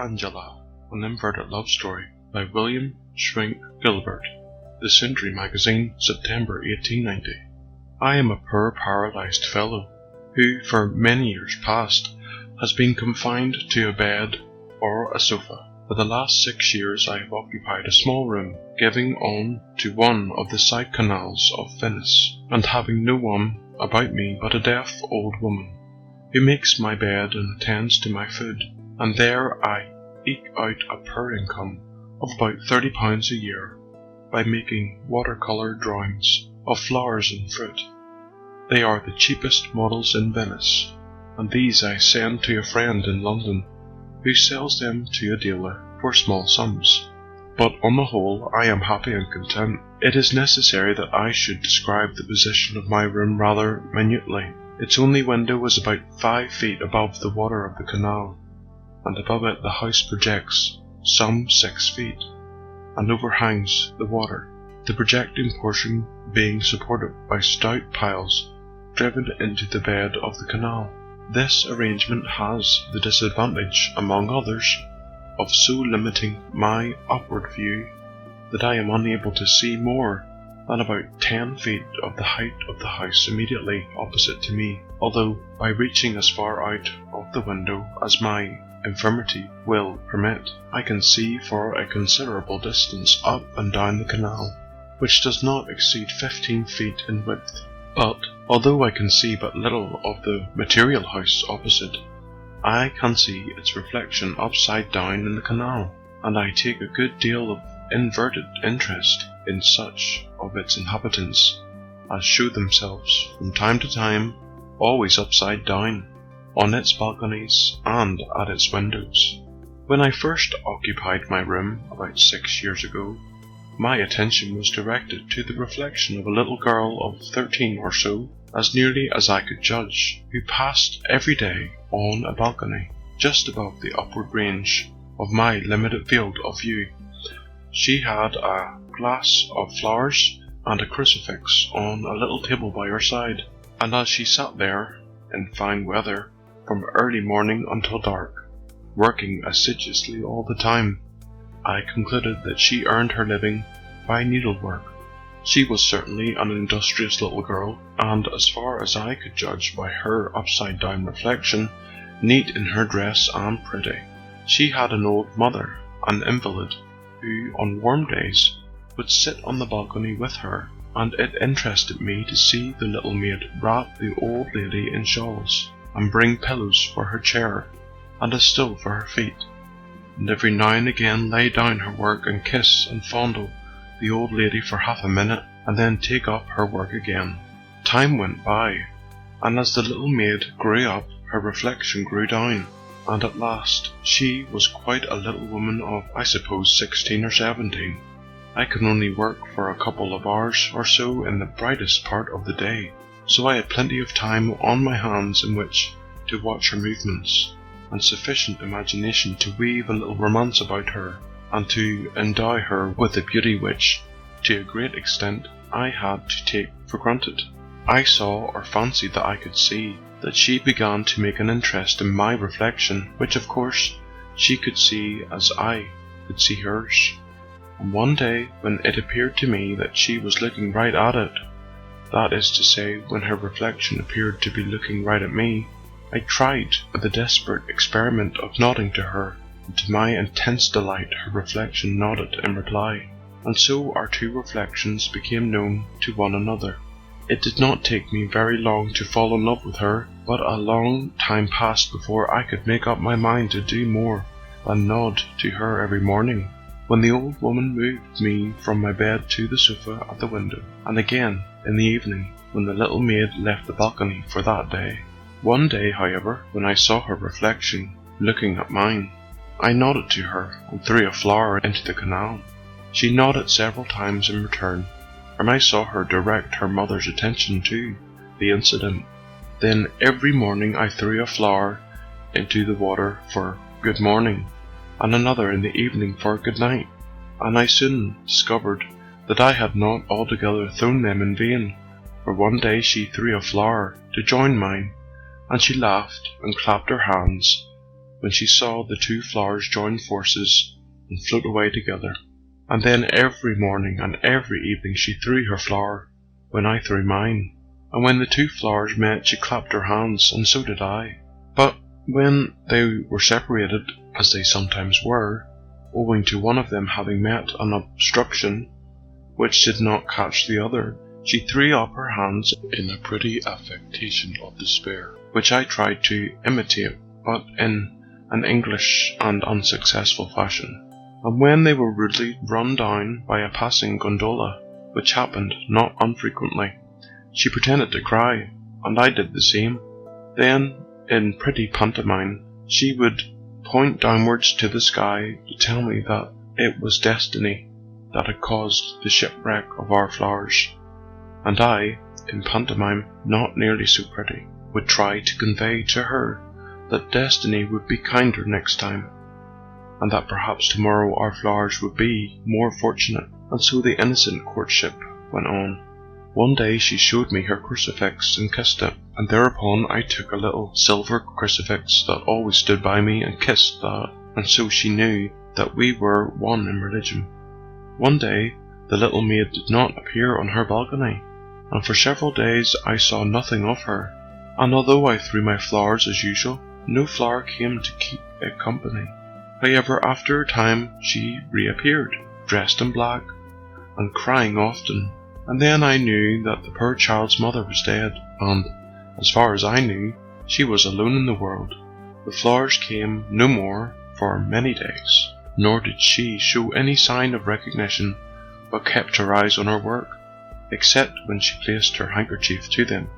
Angela, an Inverted Love Story by William Schwink Gilbert. The Century Magazine, September 1890. I am a poor paralysed fellow, who for many years past has been confined to a bed or a sofa. For the last 6 years I have occupied a small room giving on to one of the side canals of Venice, and having no one about me but a deaf old woman, who makes my bed and attends to my food, and there I eke out a poor income of about £30 a year by making watercolour drawings of flowers and fruit. They are the cheapest models in Venice, and these I send to a friend in London, who sells them to a dealer for small sums. But on the whole I am happy and content. It is necessary that I should describe the position of my room rather minutely. Its only window was about 5 feet above the water of the canal, and above it the house projects some 6 feet, and overhangs the water, the projecting portion being supported by stout piles driven into the bed of the canal. This arrangement has the disadvantage, among others, of so limiting my upward view that I am unable to see more than about 10 feet of the height of the house immediately opposite to me, although by reaching as far out of the window as my infirmity will permit, I can see for a considerable distance up and down the canal, which does not exceed 15 feet in width. But although I can see but little of the material house opposite, I can see its reflection upside down in the canal, and I take a good deal of inverted interest in such of its inhabitants as show themselves from time to time always upside down on its balconies and at its windows. When I first occupied my room about 6 years ago, my attention was directed to the reflection of a little girl of 13 or so, as nearly as I could judge, who passed every day on a balcony just above the upward range of my limited field of view. She had a glass of flowers and a crucifix on a little table by her side, and as she sat there in fine weather from early morning until dark, working assiduously all the time, I concluded that she earned her living by needlework. She was certainly an industrious little girl, and as far as I could judge by her upside-down reflection, neat in her dress and pretty. She had an old mother, an invalid, who on warm days would sit on the balcony with her, and it interested me to see the little maid wrap the old lady in shawls, and bring pillows for her chair, and a stool for her feet, and every now and again lay down her work and kiss and fondle the old lady for half a minute, and then take up her work again. Time went by, and as the little maid grew up, her reflection grew down, and at last she was quite a little woman of, I suppose, 16 or 17. I could only work for a couple of hours or so in the brightest part of the day, so I had plenty of time on my hands in which to watch her movements, and sufficient imagination to weave a little romance about her, and to endow her with a beauty which, to a great extent, I had to take for granted. I saw, or fancied that I could see, that she began to make an interest in my reflection, which of course she could see as I could see hers. And one day, when it appeared to me that she was looking right at it, that is to say, when her reflection appeared to be looking right at me, I tried the desperate experiment of nodding to her, and to my intense delight her reflection nodded in reply, and so our two reflections became known to one another. It did not take me very long to fall in love with her, but a long time passed before I could make up my mind to do more than nod to her every morning, when the old woman moved me from my bed to the sofa at the window, and again in the evening when the little maid left the balcony for that day. One day, however, when I saw her reflection looking at mine, I nodded to her and threw a flower into the canal. She nodded several times in return, and I saw her direct her mother's attention to the incident. Then every morning I threw a flower into the water for good morning, and another in the evening for good night, and I soon discovered that I had not altogether thrown them in vain, for one day she threw a flower to join mine, and she laughed and clapped her hands, when she saw the two flowers join forces and float away together. And then every morning and every evening she threw her flower when I threw mine. And when the two flowers met, she clapped her hands, and so did I. But when they were separated, as they sometimes were, owing to one of them having met an obstruction which did not catch the other, she threw up her hands in a pretty affectation of despair, which I tried to imitate, but in an English and unsuccessful fashion. And when they were rudely run down by a passing gondola, which happened not unfrequently, she pretended to cry, and I did the same. Then, in pretty pantomime, she would point downwards to the sky to tell me that it was destiny that had caused the shipwreck of our flowers, and I, in pantomime not nearly so pretty, would try to convey to her that destiny would be kinder next time, and that perhaps tomorrow our flowers would be more fortunate. And so the innocent courtship went on. One day she showed me her crucifix and kissed it, and thereupon I took a little silver crucifix that always stood by me and kissed that, and so she knew that we were one in religion. One day the little maid did not appear on her balcony, and for several days I saw nothing of her, and although I threw my flowers as usual, no flower came to keep it company. However, after a time she reappeared, dressed in black, and crying often, and then I knew that the poor child's mother was dead, and, as far as I knew, she was alone in the world. The flowers came no more for many days, nor did she show any sign of recognition, but kept her eyes on her work, except when she placed her handkerchief to them.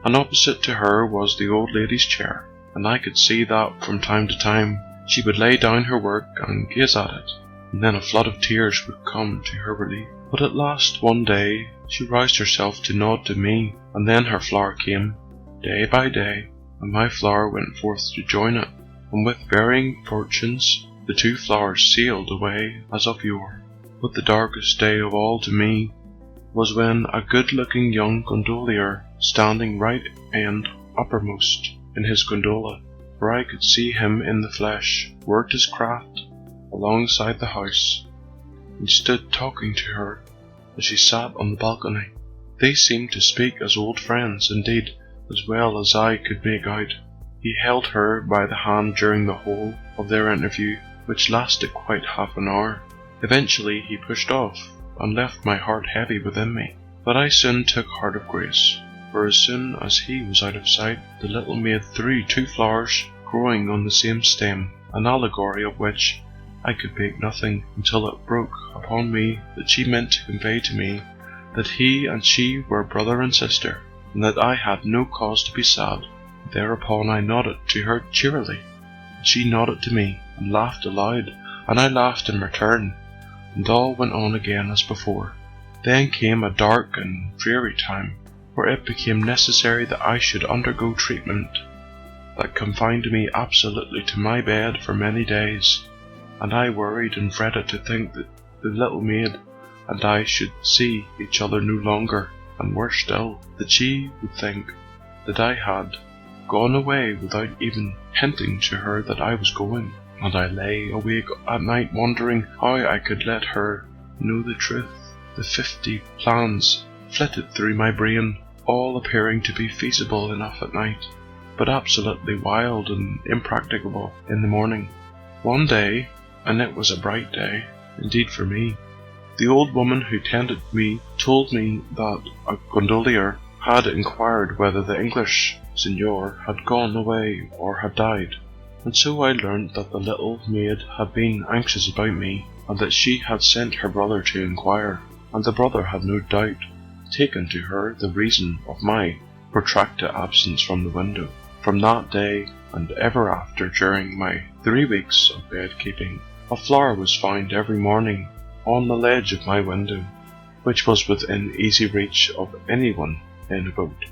And opposite to her was the old lady's chair, and I could see that from time to time she would lay down her work and gaze at it, and then a flood of tears would come to her relief. But at last one day she roused herself to nod to me, and then her flower came, day by day, and my flower went forth to join it, and with varying fortunes the two flowers sailed away as of yore. But the darkest day of all to me was when a good-looking young gondolier, standing right end uppermost in his gondola, for I could see him in the flesh, worked his craft alongside the house, and stood talking to her as she sat on the balcony. They seemed to speak as old friends, indeed, as well as I could make out. He held her by the hand during the whole of their interview, which lasted quite half an hour. Eventually he pushed off, and left my heart heavy within me. But I soon took heart of grace, for as soon as he was out of sight, the little maid threw two flowers growing on the same stem, an allegory of which I could make nothing, until it broke upon me that she meant to convey to me that he and she were brother and sister, and that I had no cause to be sad. Thereupon I nodded to her cheerily, and she nodded to me, and laughed aloud, and I laughed in return, and all went on again as before. Then came a dark and dreary time, for it became necessary that I should undergo treatment that confined me absolutely to my bed for many days, and I worried and fretted to think that the little maid and I should see each other no longer, and worse still, that she would think that I had gone away without even hinting to her that I was going. And I lay awake at night wondering how I could let her know the truth. The 50 plans flitted through my brain, all appearing to be feasible enough at night, but absolutely wild and impracticable in the morning. One day, and it was a bright day, indeed for me, the old woman who tended me told me that a gondolier had inquired whether the English signor had gone away or had died, and so I learned that the little maid had been anxious about me, and that she had sent her brother to inquire, and the brother had no doubt taken to her the reason of my protracted absence from the window. From that day, and ever after during my 3 weeks of bed-keeping, a flower was found every morning on the ledge of my window, which was within easy reach of anyone in a boat.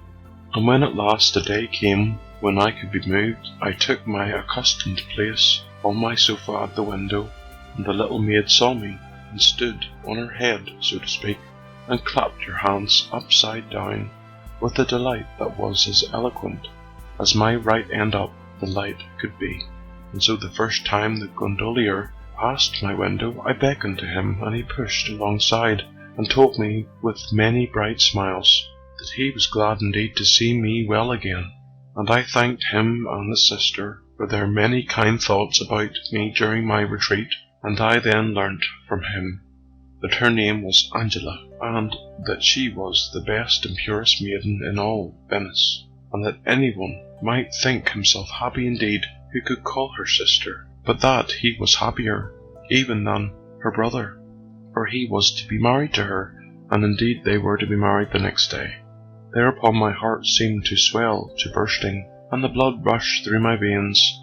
And when at last a day came when I could be moved, I took my accustomed place on my sofa at the window, and the little maid saw me, and stood on her head, so to speak, and clapped her hands upside down with a delight that was as eloquent as my right end up the light could be. and so the first time the gondolier passed my window, I beckoned to him, and he pushed alongside, and told me with many bright smiles that he was glad indeed to see me well again. And I thanked him and the sister for their many kind thoughts about me during my retreat, and I then learnt from him that her name was Angela, and that she was the best and purest maiden in all Venice, and that anyone might think himself happy indeed who could call her sister, but that he was happier even than her brother, for he was to be married to her, and indeed they were to be married the next day. Thereupon my heart seemed to swell to bursting, and the blood rushed through my veins,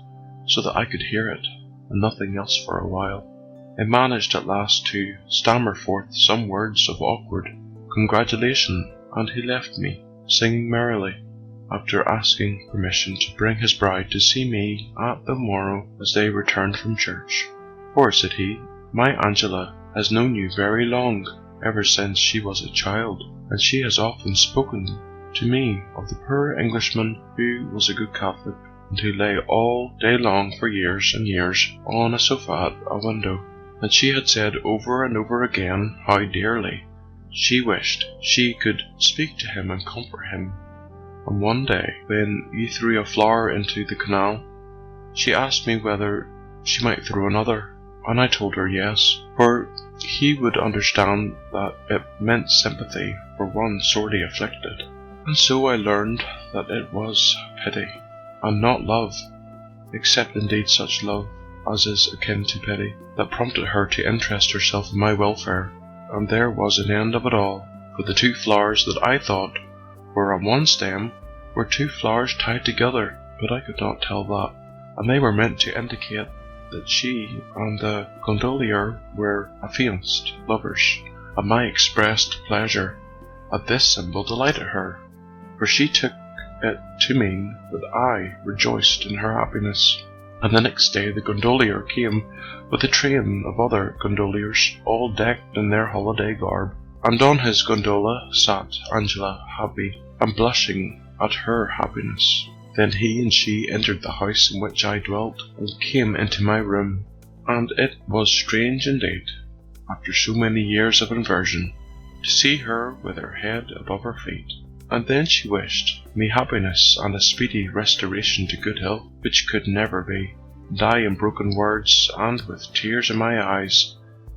so that I could hear it, and nothing else for a while. I managed at last to stammer forth some words of awkward congratulation, and he left me, singing merrily, after asking permission to bring his bride to see me at the morrow as they returned from church. For, said he, my Angela has known you very long, ever since she was a child, and she has often spoken to me of the poor Englishman who was a good Catholic, and who lay all day long for years and years on a sofa at a window. And she had said over and over again how dearly she wished she could speak to him and comfort him. And one day, when you threw a flower into the canal, she asked me whether she might throw another, and I told her yes, for he would understand that it meant sympathy for one sorely afflicted. And so I learned that it was pity, and not love, except indeed such love as is akin to pity, that prompted her to interest herself in my welfare. And there was an end of it all, for the two flowers that I thought were on one stem were two flowers tied together, but I could not tell that, and they were meant to indicate that she and the gondolier were affianced lovers, and my expressed pleasure at this symbol delighted her, for she took it to mean that I rejoiced in her happiness. And the next day the gondolier came with a train of other gondoliers, all decked in their holiday garb, and on his gondola sat Angela, happy and blushing at her happiness. Then he and she entered the house in which I dwelt, and came into my room, and it was strange indeed, after so many years of inversion, to see her with her head above her feet. And then she wished me happiness and a speedy restoration to good health, which could never be. And I, in broken words and with tears in my eyes,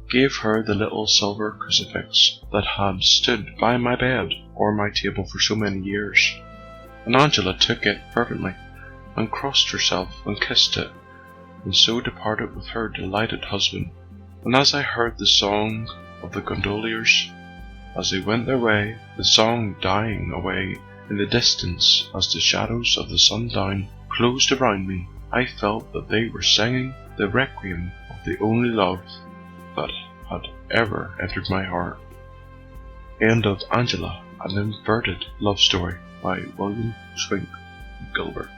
gave her the little silver crucifix that had stood by my bed or my table for so many years. And Angela took it fervently, and crossed herself and kissed it, and so departed with her delighted husband. And as I heard the song of the gondoliers as they went their way, the song dying away in the distance as the shadows of the sundown closed around me, I felt that they were singing the requiem of the only love that had ever entered my heart. End of Angela, an inverted love story by William Swink Gilbert.